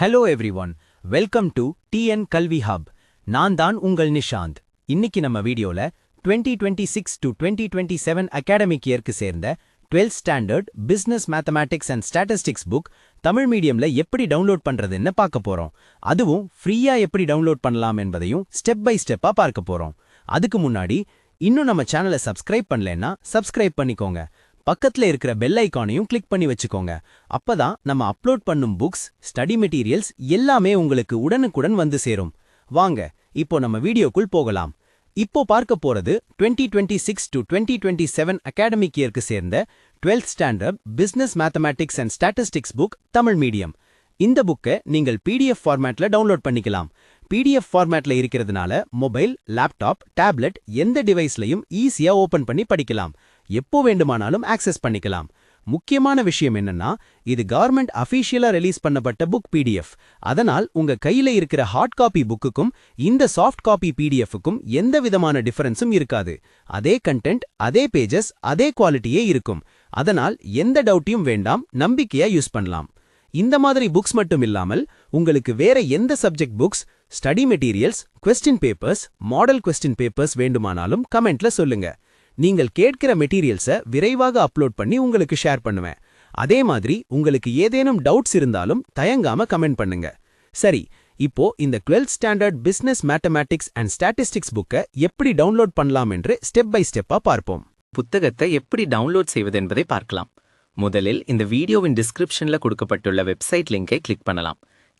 Hello everyone, welcome to TN கல்வி hub. நான் தான் உங்கள் நிஷாந்த். இன்னைக்கு நம்ம வீடியோல 2026 to 2027 அகாடமிக் இயர்க்கு சேர்ந்த 12th standard business mathematics and statistics book Tamil மீடியம்ல எப்படி டவுன்லோட் பண்றதுன்னு பார்க்க போறோம். அதுவும் ஃப்ரீயா எப்படி டவுன்லோட் பண்ணலாம் என்பதையும் ஸ்டெப் பை ஸ்டெப்பா பார்க்க போறோம். அதுக்கு முன்னாடி இன்னும் நம்ம சேனலை சப்ஸ்கிரைப் பண்ணலன்னா சப்ஸ்கிரைப் பண்ணிக்கோங்க. பக்கத்துல இருக்கிற பெல் ஐகானையும் கிளிக் பண்ணி வச்சுக்கோங்க. அப்பதான் நம்ம அப்லோட் பண்ணும் புக்ஸ், ஸ்டடி மெட்டீரியல்ஸ் எல்லாமே உங்களுக்கு உடனுக்குடன் வந்து சேரும். வாங்க இப்போ நம்ம வீடியோக்குள் போகலாம். இப்போ பார்க்க போறது 2026 to 2027 அகாடமிக் இயர்க்கு சேர்ந்த 12th standard business mathematics and statistics book Tamil medium. இந்த புக்கை நீங்கள் PDF ஃபார்மேட்ல டவுன்லோட் பண்ணிக்கலாம். PDF ஃபார்மேட்ல இருக்கிறதுனால மொபைல், லேப்டாப், டேப்லெட் எந்த டிவைஸ்லையும் ஈஸியா ஓபன் பண்ணி படிக்கலாம். எப்போ வேண்டுமானாலும் ஆக்சஸ் பண்ணிக்கலாம். முக்கியமான விஷயம் என்னன்னா, இது கவர்மெண்ட் அஃபீஷியலா ரிலீஸ் பண்ணப்பட்ட புக் PDF. அதனால் உங்க கையில இருக்கிற ஹார்ட் காப்பி புக்குக்கும் இந்த சாஃப்ட் காப்பி PDFக்கும் எந்த விதமான டிஃபரன்ஸும் இருக்காது. அதே கண்டென்ட், அதே பேஜஸ், அதே குவாலிட்டியே இருக்கும். அதனால் எந்த டவுட்டையும் வேண்டாம், நம்பிக்கையா யூஸ் பண்ணலாம். இந்த மாதிரி புக்ஸ் மட்டும் இல்லாமல் உங்களுக்கு வேற எந்த subject books, study materials, question papers, model question papers வேண்டுமானாலும் கமெண்ட்ல சொல்லுங்க. நீங்கள் கேட்கிற மெட்டீரியல்ஸை விரைவாக அப்லோட் பண்ணி உங்களுக்கு ஷேர் பண்ணுவேன். அதே மாதிரி உங்களுக்கு ஏதேனும் டவுட்ஸ் இருந்தாலும் தயங்காம கமெண்ட் பண்ணுங்க. சரி, இப்போ இந்த 12th standard business mathematics and statistics புக்கை எப்படி டவுன்லோட் பண்ணலாம் என்று ஸ்டெப் பை ஸ்டெப்பா பார்ப்போம். புத்தகத்தை எப்படி டவுன்லோட் செய்வது என்பதை பார்க்கலாம். முதலில் இந்த வீடியோவின் டிஸ்கிரிப்ஷன்ல கொடுக்கப்பட்டுள்ள வெப்சைட் லிங்கை கிளிக் பண்ணலாம்.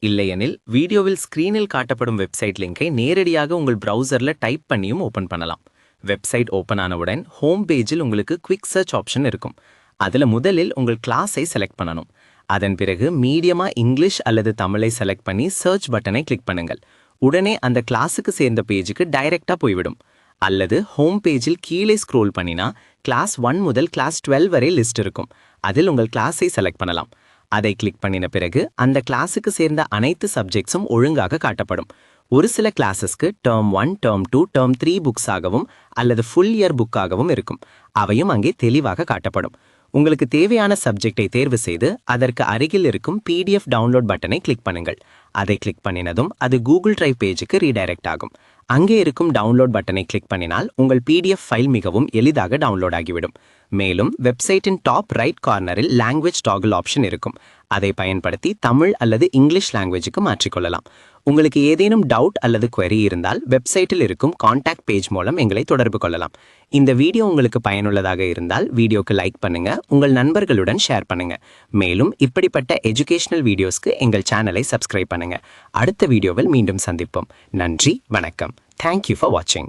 இல்லையெனில் வீடியோவில் ஸ்கிரீனில் காட்டப்படும் வெப்சைட் லிங்கை நேரடியாக உங்கள் பிரவுசர்ல டைப் பண்ணியும் ஓபன் பண்ணலாம். வெப்சைட் ஓபன் ஆனவுடன் ஹோம் பேஜில் உங்களுக்கு குவிக் சர்ச் ஆப்ஷன் இருக்கும். அதுல முதலில் உங்கள் கிளாஸை செலக்ட் பண்ணணும். அதன் பிறகு மீடியமா இங்கிலீஷ் அல்லது தமிழை செலக்ட் பண்ணி சர்ச் பட்டனை கிளிக் பண்ணுங்கள். உடனே அந்த கிளாஸுக்கு சேர்ந்த பேஜுக்கு டைரக்டா போய்விடும். அல்லது ஹோம் பேஜில் கீழே ஸ்க்ரோல் பண்ணினா கிளாஸ் 1 முதல் கிளாஸ் 12 வரை லிஸ்ட் இருக்கும். அதில் உங்கள் கிளாஸை செலக்ட் பண்ணலாம். அதை கிளிக் பண்ணின பிறகு அந்த கிளாஸுக்கு சேர்ந்த அனைத்து சப்ஜெக்ட்ஸும் ஒழுங்காக காட்டப்படும். ஒரு சில கிளாஸஸ்க்கு டேர்ம் 1, டேர்ம் 2, டேர்ம் 3 புக்ஸாகவும் அல்லது ஃபுல் இயர் புக்காகவும் இருக்கும். அவையும் அங்கே தெளிவாக காட்டப்படும். உங்களுக்கு தேவையான சப்ஜெக்டை தேர்வு செய்து அதற்கு அருகில் இருக்கும் PDF டவுன்லோட் பட்டனை கிளிக் பண்ணுங்கள். அதை கிளிக் பண்ணினதும் அது கூகுள் டிரைவ் பேஜுக்கு ரீடைரக்ட் ஆகும். அங்கே இருக்கும் டவுன்லோட் பட்டனை கிளிக் பண்ணினால் உங்கள் PDF ஃபைல் மிகவும் எளிதாக டவுன்லோட் ஆகிவிடும். மேலும் வெப்சைட்டின் டாப் ரைட் கார்னரில் லாங்குவேஜ் டாகிள் ஆப்ஷன் இருக்கும். அதை பயன்படுத்தி தமிழ் அல்லது இங்கிலீஷ் லாங்குவேஜுக்கு மாற்றிக்கொள்ளலாம். உங்களுக்கு ஏதேனும் டவுட் அல்லது query இருந்தால் வெப்சைட்டில் இருக்கும் கான்டாக்ட் பேஜ் மூலம் எங்களை தொடர்பு கொள்ளலாம். இந்த வீடியோ உங்களுக்கு பயனுள்ளதாக இருந்தால் வீடியோக்கு லைக் பண்ணுங்க, உங்கள் நண்பர்களுடன் ஷேர் பண்ணுங்க. மேலும் இப்படிப்பட்ட எஜுகேஷனல் வீடியோஸ்க்கு எங்கள் சேனலை சப்ஸ்கிரைப் பண்ணுங்க. அடுத்த வீடியோவில் மீண்டும் சந்திப்போம். நன்றி, வணக்கம். Thank you for watching.